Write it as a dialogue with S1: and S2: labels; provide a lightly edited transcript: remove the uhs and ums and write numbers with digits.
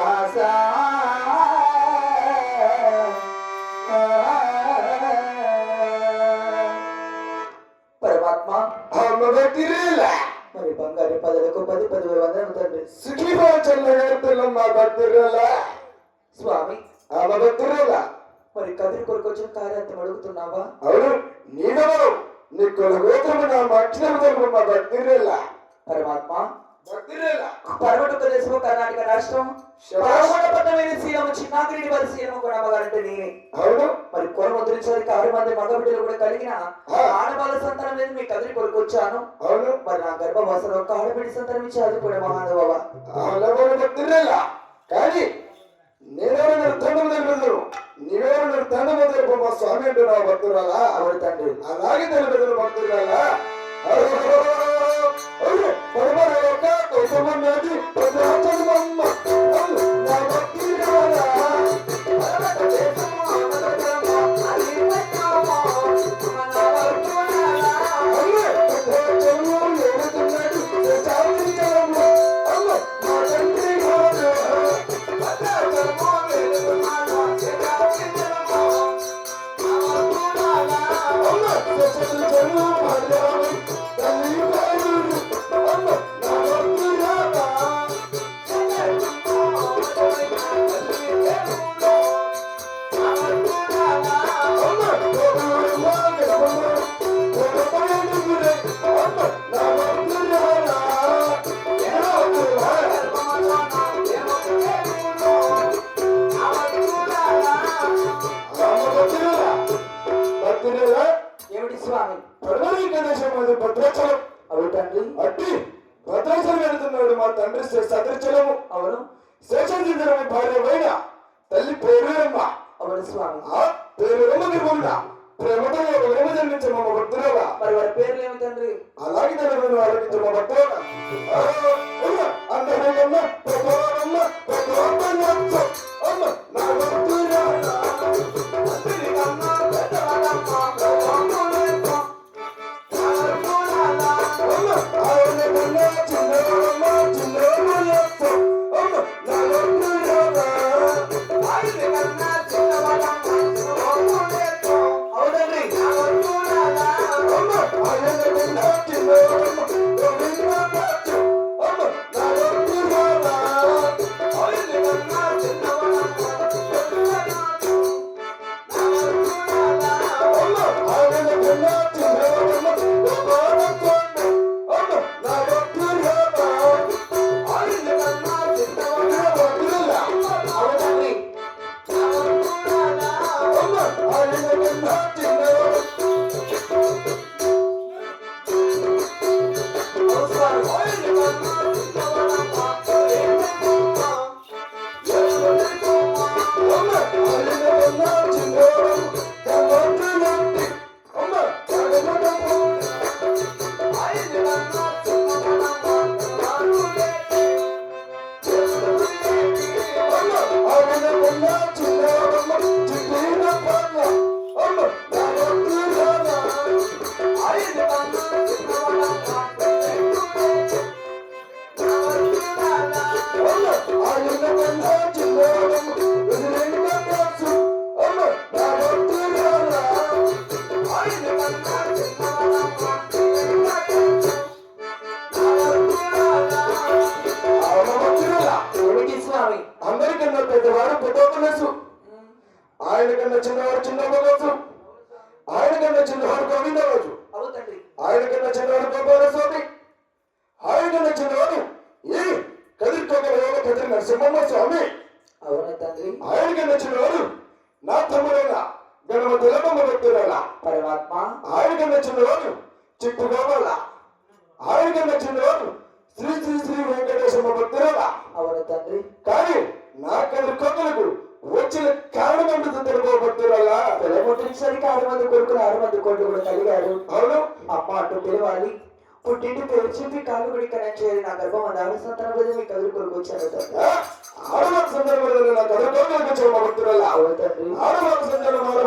S1: శ్రీనివాస పరమాత్మ మరి బంగారు పదలకు 10 వందలు తండ్రి స్వామి మరి కదిరి కొరకు వచ్చిన కార్యార్థం అడుగుతున్నావా?
S2: అవును, నీవెవరు? నీ కులగోత్రము నా మక్షరము మా భక్తిరేలా
S1: పరమాత్మ.
S2: భక్తిరేలా
S1: పర్వత దేశము కర్ణాటక రాష్ట్రం పట్టణమైన శీలము చిన్నాగిరి వారి శీలము కొనమగారంటే నేనే.
S2: అవును,
S1: మరి కొన ముద్రించడానికి 6 మంది మగ బిడ్డలు కూడా కలిగిన ఆడవాళ్ళ సంతానం మీద మీ కదిరి కొరకు వచ్చాను.
S2: అవును,
S1: మరి నా గర్భవాసలో ఒక ఆడబిడ్డ సంతానం ఇచ్చి ఆదుకునే మహానుభావ.
S2: భక్తిరేలా కానీ నేనెవరు తండ్రి తెలియదు, నీవెవరు తండ్రి మొదలు మా స్వామి అంటున్నావు భక్తురాలా?
S1: అవును తండ్రి.
S2: అలాగే తెలియదు భక్తురాలా.
S1: ఏమిటి స్వామి?
S2: భద్రాచలం.
S1: అవును తండ్రి.
S2: అట్టి భద్రాచలం వెళుతున్నాడు మా తండ్రి సదృచలము.
S1: అవును.
S2: శేషాచలం భార్య వైన తల్లి పేరురమ్మ.
S1: అవును స్వామి.
S2: ఆ పేరురమ్మని కూడా ప్రేమతో ప్రేమ జన్మించే మా భక్తురాలా.
S1: మరి వారి పేర్లు ఏమి తండ్రి?
S2: అలాగే తల్లి ఆలోచించే మా భక్తురాలా. అందరమ్మ భగవానమ్మ భగవానమ్మ అమ్మ నా భక్తురాలా. అందరికన్నా పెద్దవాడు పెద్దవాడు, ఆయన కన్నా చిన్నవాడు చిన్నవాడు, ఆయన కన్నా చిన్నవాడు గోవిందరాజు, ఆయన కన్నా చిన్నవాడు గోపాల స్వామి, ఆయన కన్నా చిన్నవాడు ఈ కదిరి నరసింహమ్మ స్వామి, ఆయన కన్నా చిన్నవాడు నా తమ్ముడైన గణపతి భక్తురాల
S1: పరమాత్మ,
S2: ఆయన కన్నా చిన్నవాడు చిట్టు గోపాల, ఆయన కన్నా చిన్నవాడు శ్రీ శ్రీ శ్రీ వెంకటేశ్వర భక్తురాల.
S1: అవును తండ్రి.
S2: కానీ నా కదిరి కొత్తలకు వచ్చిన కారణం ఏంటో తెలుగు భక్తురాల.
S1: పిల్లముట్టించడానికి 6 మంది కొడుకులు 6 మంది కొడుకు కూడా కలిగారు.
S2: అవును,
S1: అమ్మ అటు పిలవాలి, పుట్టింటి పేరు చెప్పి కాలు గుడి కనెక్ట్ చేయాలి. నా గర్భం ఆడ సంతానం మీద మీ కదురు కొడుకు వచ్చాను.
S2: ఆడవారి సందర్భంలో నా కదిరి కొడుకు వచ్చాను మా భక్తురాల.
S1: అవును తండ్రి.
S2: ఆడవారి సందర్భంలో